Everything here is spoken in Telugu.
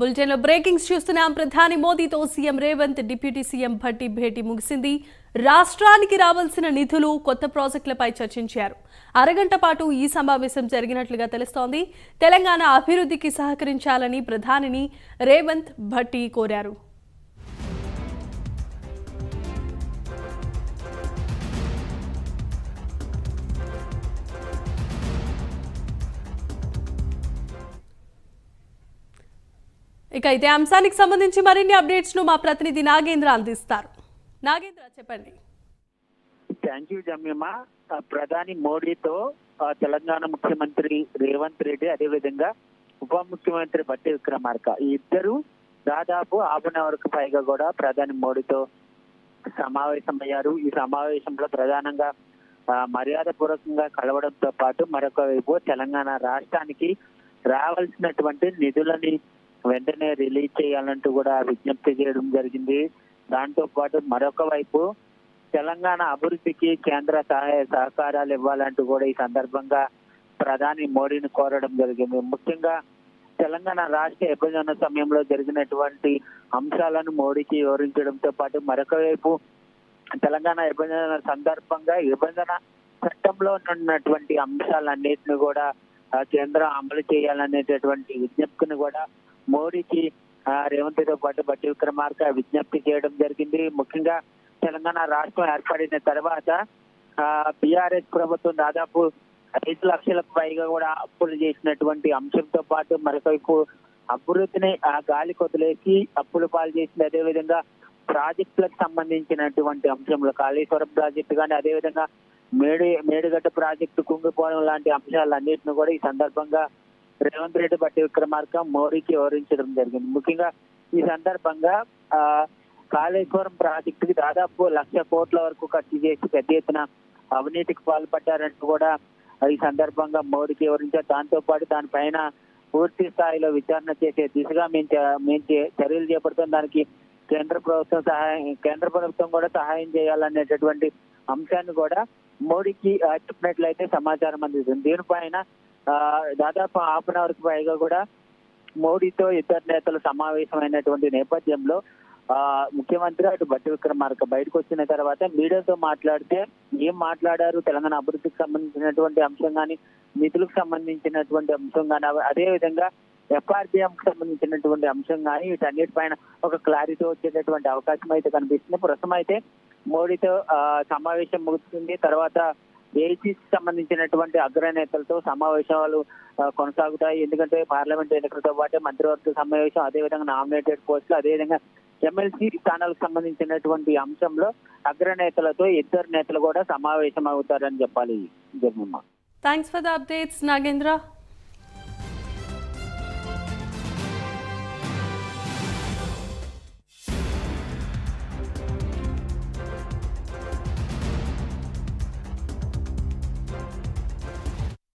బులెటిన్లో బ్రేకింగ్స్ చూస్తున్నాం. ప్రధాని మోదీతో CM Revanth, deputy CM Bhatti భేటీ ముగిసింది. రాష్ట్రానికి రావాల్సిన నిధులు, కొత్త ప్రాజెక్టులపై చర్చించారు. అరగంట పాటు ఈ సమావేశం జరిగినట్లుగా తెలుస్తోంది. తెలంగాణ అభివృద్ధికి సహకరించాలని ప్రధానిని రేవంత్, భట్టి కోరారు. ఇక ఇదే అంశానికి సంబంధించి మరిన్ని అప్డేట్స్ ను మా ప్రతినిధి నాగేంద్ర అందిస్తారు. నాగేంద్ర, చెప్పండి. Thank you Jamyamma. ప్రధాని మోడీతో తెలంగాణ ముఖ్యమంత్రి రేవంత్ రెడ్డి, అదేవిధంగా ఉప ముఖ్యమంత్రి భట్టి విక్రమార్క ఈ ఇద్దరు దాదాపు హాఫ్ అన్ అవర్ కు పైగా కూడా ప్రధాని మోడీతో సమావేశమయ్యారు. ఈ సమావేశంలో ప్రధానంగా మర్యాద పూర్వకంగా కలవడంతో పాటు మరొక వైపు తెలంగాణ రాష్ట్రానికి రావాల్సినటువంటి నిధులని వెంటనే రిలీజ్ చేయాలంటూ కూడా విజ్ఞప్తి చేయడం జరిగింది. దాంతో పాటు మరొక వైపు తెలంగాణ అభివృద్ధికి కేంద్ర సహాయ సహకారాలు ఇవ్వాలంటూ కూడా ఈ సందర్భంగా ప్రధాని మోడీని కోరడం జరిగింది. ముఖ్యంగా తెలంగాణ రాష్ట్ర విభజన సమయంలో జరిగినటువంటి అంశాలను మోడీకి వివరించడంతో పాటు మరొక వైపు తెలంగాణ విభజన సందర్భంగా విభజన చట్టంలో ఉన్నటువంటి అంశాలన్నింటినీ కూడా కేంద్రం అమలు చేయాలనేటటువంటి విజ్ఞప్తిని కూడా మోడీకి రేవంత్ తో పాటు భట్టి విక్రమార్క విజ్ఞప్తి చేయడం జరిగింది. ముఖ్యంగా తెలంగాణ రాష్ట్రం ఏర్పడిన తర్వాత బీఆర్ఎస్ ప్రభుత్వం దాదాపు 5 లక్షలకు పైగా కూడా అప్పులు చేసినటువంటి అంశంతో పాటు మరొకవైపు అభివృద్ధిని గాలి కొదిలేసి అప్పులు పాలు చేసింది. అదేవిధంగా ప్రాజెక్టులకు సంబంధించినటువంటి అంశంలో కాళేశ్వరం ప్రాజెక్టు కానీ, అదేవిధంగా మేడిగడ్డ ప్రాజెక్టు కుంగిపోవడం లాంటి అంశాలన్నింటినీ కూడా ఈ సందర్భంగా రేవంత్ రెడ్డి, భట్టి విక్రమార్క మోడీకి వివరించడం జరిగింది. ముఖ్యంగా ఈ సందర్భంగా కాళేశ్వరం ప్రాజెక్టుకి దాదాపు 1,00,000 కోట్ల వరకు ఖర్చు చేసి పెద్ద ఎత్తున అవినీతికి పాల్పడ్డారంటూ కూడా ఈ సందర్భంగా మోడీకి వివరించారు. దాంతో పాటు దానిపైన పూర్తి స్థాయిలో విచారణ చేసే దిశగా మేము చర్యలు చేపడుతాం. దానికి కేంద్ర ప్రభుత్వం కూడా సహాయం చేయాలనేటటువంటి అంశాన్ని కూడా మోడీకి చెప్పినట్లయితే సమాచారం అందుతుంది. దీనిపైన దాదాపు హాఫ్ అన్ అవర్ కు పైగా కూడా మోడీతో ఇద్దరు నేతలు సమావేశమైనటువంటి నేపథ్యంలో ముఖ్యమంత్రి అటు భట్టి విక్రమార్క బయటకు వచ్చిన తర్వాత మీడియాతో మాట్లాడితే ఏం మాట్లాడారు, తెలంగాణ అభివృద్ధికి సంబంధించినటువంటి అంశం కానీ, నిధులకు సంబంధించినటువంటి అంశం కానీ, అదేవిధంగా ఎఫ్ఆర్బిఎంకి సంబంధించినటువంటి అంశం కానీ, వీటన్నిటిపైన ఒక క్లారిటీ వచ్చేటటువంటి అవకాశం అయితే కనిపిస్తుంది. ప్రస్తుతం అయితే మోడీతో సమావేశం ముగుస్తుంది. తర్వాత ఏఐసీకి సంబంధించినటువంటి అగ్రనేతలతో సమావేశాలు కొనసాగుతాయి. ఎందుకంటే పార్లమెంట్ ఎన్నికలతో పాటు మంత్రివర్గ సమావేశం, అదేవిధంగా నామినేటెడ్ పోస్టులు, అదేవిధంగా ఎమ్మెల్సీ స్థానాలకు సంబంధించినటువంటి అంశంలో అగ్రనేతలతో ఇద్దరు నేతలు కూడా సమావేశం అవుతారని చెప్పాలి. Thanks for the updates Nagendra.